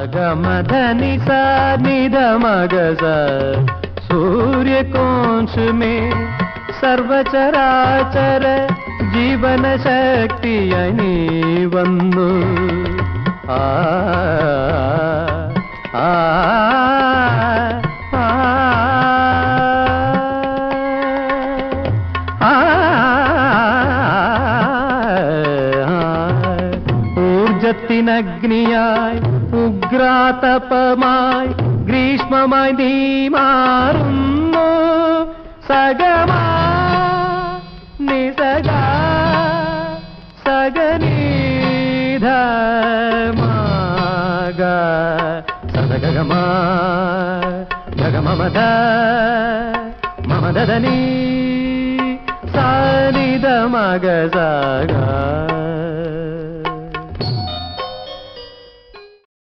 गमधनि सा निध मग सा सूर्य कोंश में सर्वचराचर जीवन शक्ति अनी वन्नु आ आ ഊർജത്തിനഗ്നിയായി ഉഗ്രാതപമായി ഗ്രീഷ്മമായി നീ മാറുന്നു സഗമാ നിസഗ സഗനീധ മാഗ സദഗമ ഗഗമമദ മമദനി സാനിധ മഗ സഗ